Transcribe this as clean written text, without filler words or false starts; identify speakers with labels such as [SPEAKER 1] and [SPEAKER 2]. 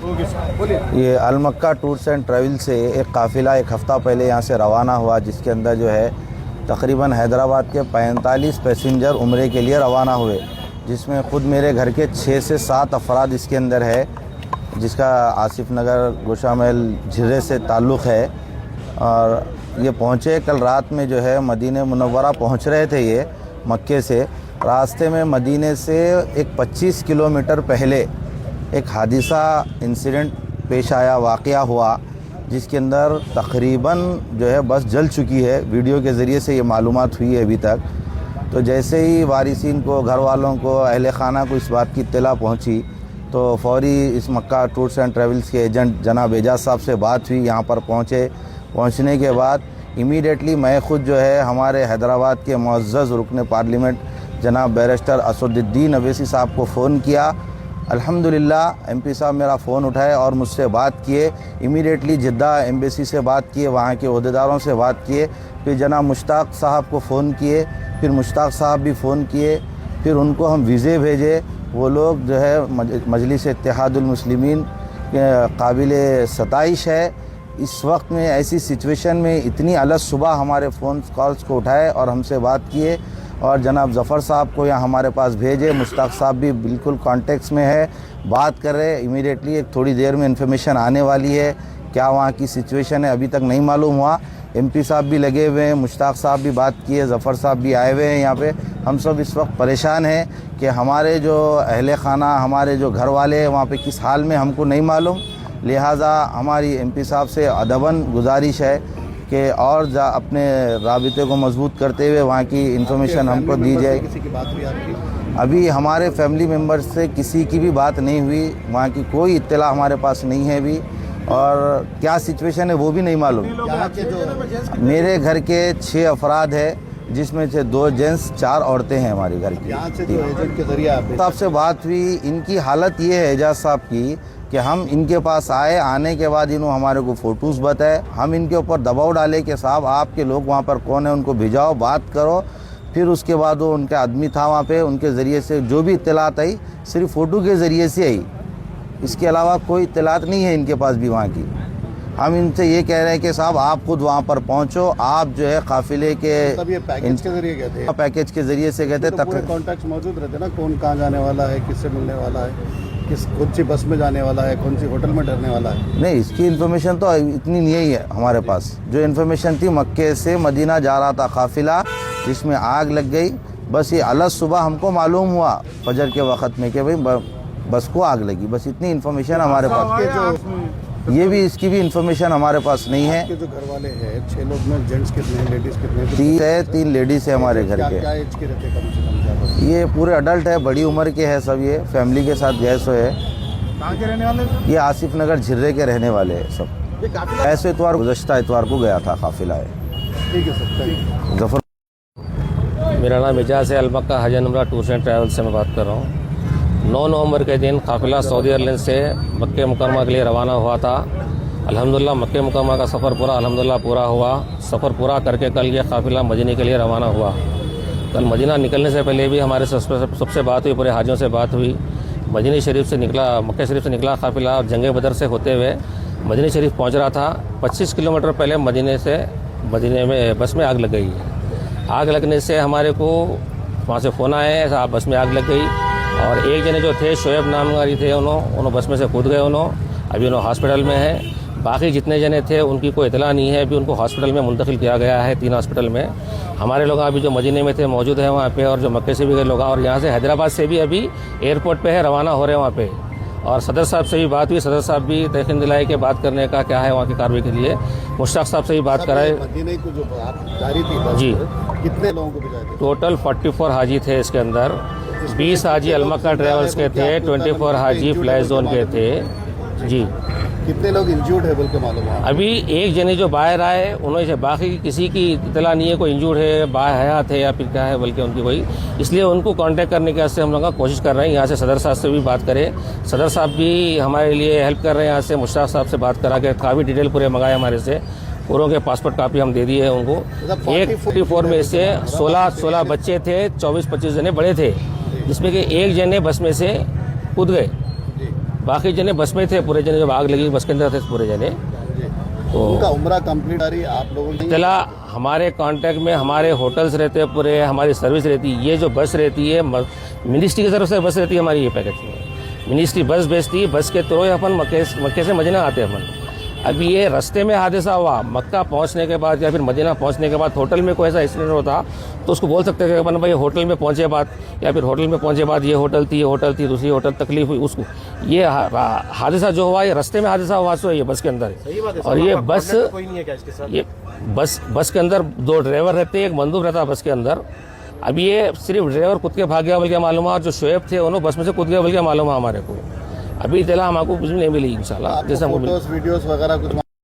[SPEAKER 1] ये अलमक्का tours and travel से एक काफ़िला एक हफ़्ता पहले यहाँ से रवाना हुआ, जिसके अंदर जो है तकरीबन हैदराबाद के 45 पैसेंजर उम्रे के लिए रवाना हुए, जिसमें ख़ुद मेरे घर के 6 से 7 अफराद इसके अंदर है, जिसका आसिफ नगर गोशामहल झिर्रे से ताल्लुक़ है। और ये पहुँचे कल रात में जो है मदीने मुनव्वरा पहुँच रहे थे ये मक्के से। रास्ते में मदीने से एक 25 किलोमीटर पहले एक हादिसा इंसिडेंट पेश आया, वाक़या हुआ, जिसके अंदर तकरीबन जो है बस जल चुकी है। वीडियो के ज़रिए से ये मालूमात हुई है अभी तक। तो जैसे ही वारिसीन को, घर वालों को, अहले खाना को इस बात की इत्तला पहुंची तो फ़ौरी इस मक्का टूर्स एंड ट्रैवल्स के एजेंट जनाब एजाज साहब से बात हुई। यहाँ पर पहुँचने के बाद इमीडिएटली मैं ख़ुद जो है हमारे हैदराबाद के मुअज़्ज़ज़ रुकन पार्लियामेंट जनाब बैरिस्टर असदुद्दीन अवैसी साहब को फ़ोन किया। अल्हम्दुलिल्लाह एमपी साहब मेरा फ़ोन उठाए और मुझसे बात किए। इमीडिएटली जिद्दा एम्बेसी से बात किए, वहाँ के ओहदेदारों से बात किए, फिर जनाब मुश्ताक साहब को फ़ोन किए, फिर मुश्ताक साहब भी फ़ोन किए, फिर उनको हम वीज़े भेजे। वो लोग जो है मजलिस इत्तेहादुल मुस्लिमीन के काबिल सताइश है। इस वक्त में ऐसी सिचुएशन में इतनी अलग सुबह हमारे फ़ोन कॉल्स को उठाए और हमसे बात किए और जनाब ज़फ़र साहब को यहाँ हमारे पास भेजे। मुश्ताक साहब भी बिल्कुल कॉन्टेक्ट्स में है, बात कर रहे। इमीडिएटली थोड़ी देर में इन्फॉर्मेशन आने वाली है। क्या वहाँ की सिचुएशन है अभी तक नहीं मालूम हुआ। एमपी साहब भी लगे हुए हैं, मुश्ताक साहब भी बात किए, ज़फ़र साहब भी आए हुए हैं यहाँ पे। हम सब इस वक्त परेशान हैं कि हमारे जो अहले खाना, हमारे जो घर वाले हैं वहाँ पे किस हाल में हमको नहीं मालूम। लिहाजा हमारी एमपी साहब से अदबन गुजारिश है कि और अपने राबिते को मजबूत करते हुए वहाँ की इन्फॉर्मेशन हमको दी जाए।
[SPEAKER 2] किसी की बात हुई आपकी?
[SPEAKER 1] अभी हमारे फैमिली मेम्बर्स से किसी की भी बात नहीं हुई, वहाँ की कोई इत्तला हमारे पास नहीं है अभी, और क्या सिचुएशन है वो भी नहीं मालूम। मेरे घर के 6 अफराद है, जिसमें से 2 जेंट्स 4 औरतें हैं हमारे घर की।
[SPEAKER 2] यहाँ से जो एजेंट के जरिए
[SPEAKER 1] आपसे बात हुई, इनकी हालत ये है एजाज साहब की कि हम इनके पास आए, आने के बाद इन्होंने हमारे को फ़ोटोज़ बताए। हम इनके ऊपर दबाव डाले कि साहब आपके लोग वहाँ पर कौन है, उनको भिजाओ, बात करो। फिर उसके बाद वो उनका आदमी था वहाँ पे, उनके ज़रिए से जो भी इत्तलात आई सिर्फ फ़ोटो के ज़रिए से आई, इसके अलावा कोई इत्तलात नहीं है इनके पास भी वहाँ की। हम इनसे ये कह रहे हैं कि साहब आप खुद वहाँ पर पहुँचो, आप जो है काफ़िले के
[SPEAKER 2] पैकेज के जरिए गए थे।
[SPEAKER 1] पैकेज के ज़रिए से गए थे।
[SPEAKER 2] तो पूरे कॉन्टैक्ट मौजूद रहते ना, कौन कहाँ जाने वाला है, किससे मिलने वाला है, कौन सी बस में जाने वाला है, कौन सी होटल में ठहरने वाला है।
[SPEAKER 1] नहीं, इसकी इन्फॉर्मेशन तो इतनी नहीं है हमारे पास। जो इन्फॉर्मेशन थी मक्के से मदीना जा रहा था काफ़िला, जिसमें आग लग गई। बस ये अलग सुबह हमको मालूम हुआ फजर के वक़्त में कि भाई बस को आग लगी, बस इतनी इन्फॉर्मेशन हमारे पास। ये भी इसकी भी इन्फॉर्मेशन हमारे पास नहीं है।
[SPEAKER 2] जो घर वाले हैं 6 लोग में, जेंट्स कितने, लेडीज़ कितने?
[SPEAKER 1] 3 लेडीज़ है हमारे घर के।
[SPEAKER 2] क्या एज के रहते कम से कम?
[SPEAKER 1] ये पूरे अडल्ट है, बड़ी उम्र के हैं सब, ये फैमिली के साथ गए सो है।
[SPEAKER 2] कहाँ के रहने वाले?
[SPEAKER 1] ये आसिफ नगर झिर्रे के रहने वाले हैं सब। ऐसे इतवार गुज़श्ता इतवार को गया था काफ़िला है।
[SPEAKER 2] ठीक है सर।
[SPEAKER 1] ज़फ़र,
[SPEAKER 3] मेरा नाम एजाज है, अलमक्का हज एंड उम्रा टूर्स एंड ट्रैवल से मैं बात कर रहा हूँ। 9 नवंबर के दिन काफ़िला सऊदी एयरलाइन से मक्के मुकरमा के लिए रवाना हुआ था। अल्हम्दुलिल्लाह मक्के मुकरमा का सफ़र पूरा हुआ। सफ़र पूरा करके कल ये काफ़िला मदीने के लिए रवाना हुआ। कल मदीना निकलने से पहले भी हमारे सबसे बात हुई, पूरे हाजियों से बात हुई। मदीना शरीफ से निकला, मक्के शरीफ से निकला काफ़िला और जंग बदर से होते हुए मदीना शरीफ पहुँच रहा था। 25 किलोमीटर पहले मदीने में बस में आग लग गई। आग लगने से हमारे को वहाँ से फ़ोन आए, साहब बस में आग लग गई। और एक जने जो थे शोएब नाम वाली थे, उन्होंने बस में से कूद गए। अभी उन्होंने हॉस्पिटल में है। बाकी जितने जने थे उनकी कोई इतला नहीं है। अभी उनको हॉस्पिटल में मुंतकिल किया गया है, 3 हॉस्पिटल में। हमारे लोग अभी जो मदीने में थे मौजूद हैं वहाँ पे, और जो मक्के से भी गए लोग, और यहाँ से हैदराबाद से भी अभी एयरपोर्ट पे है, रवाना हो रहे हैं वहाँ पे। और सदर साहब से भी बात हुई, सदर साहब भी तयकीन दिलाए कि बात करने का क्या है वहाँ की कार्रवाई के लिए। मुश्ताक साहब से भी बात कराए।
[SPEAKER 2] मदीने को जो आप जारी थी बस,
[SPEAKER 3] जी,
[SPEAKER 2] कितने लोगों को भिजाए थे?
[SPEAKER 3] टोटल 44 हाजी थे इसके अंदर। 20 हाजी अलमक्का ट्रेवल्स के थे, 24 हाजी फ्लाई जोन के थे। जी,
[SPEAKER 2] कितने लोग इंजूर्ड है बोल के मालूम है?
[SPEAKER 3] अभी एक जने जो बाहर आए उन्होंने से, बाकी किसी की इतला नहीं है कोई इंजूर्ड है, बाहर हयात है या फिर क्या है बल्कि उनकी कोई, इसलिए उनको कांटेक्ट करने के वास्ते हम लोग कोशिश कर रहे हैं। यहाँ से सदर साहब से भी बात करें। सदर साहब भी हमारे लिए हेल्प कर रहे हैं। यहाँ से मुश्ताक साहब से बात करा के काफ़ी डिटेल पूरे मंगाए हमारे से। पूरों के पासपोर्ट कापी हम दे दिए हैं उनको। 44 में से 16 बच्चे थे, 24-25 जने बड़े थे, जिसमें कि एक जने बस में से कूद गए। बाकी जने बस में थे, पूरे जने जब आग लगी बस के अंदर थे पूरे जने। तो
[SPEAKER 2] उनका उम्र कंप्लीट आ रही आप लोगों की
[SPEAKER 3] चला हमारे कांटेक्ट में हमारे होटल्स रहते हैं पूरे, हमारी सर्विस रहती है। ये जो बस रहती है मिनिस्ट्री की तरफ से बस रहती है हमारी, ये पैकेज में मिनिस्ट्री बस भेजती है, बस के थ्रू अपन मक्के से मदीना आते हैं अपन। अभी ये रास्ते में हादसा हुआ, मक्का पहुंचने के बाद या फिर मदीना पहुंचने के बाद होटल में कोई ऐसा एक्सीडेंट होता तो उसको बोल सकते थे कि अपन भाई होटल में पहुंचे बाद, या फिर होटल में पहुंचे बाद ये होटल थी दूसरी होटल तकलीफ हुई उसको। ये हादसा जो हुआ ये रास्ते में हादसा हुआ सो ये बस के अंदर। और ये बस
[SPEAKER 4] कोई नहीं है क्या इसके साथ?
[SPEAKER 3] ये बस के अंदर 2 ड्राइवर रहते हैं, एक बंदूक रहता है बस के अंदर। अभी ये सिर्फ ड्राइवर कूद के भाग गया बोल के मालूम है, और जो शोएब थे उन्होंने बस में से कूद गया बोल के मालूम है हमारे को। अभी इतला हमको कुछ भी नहीं मिली इंशाल्लाह। जैसा
[SPEAKER 2] फोटोज वीडियोस वगैरह कुछ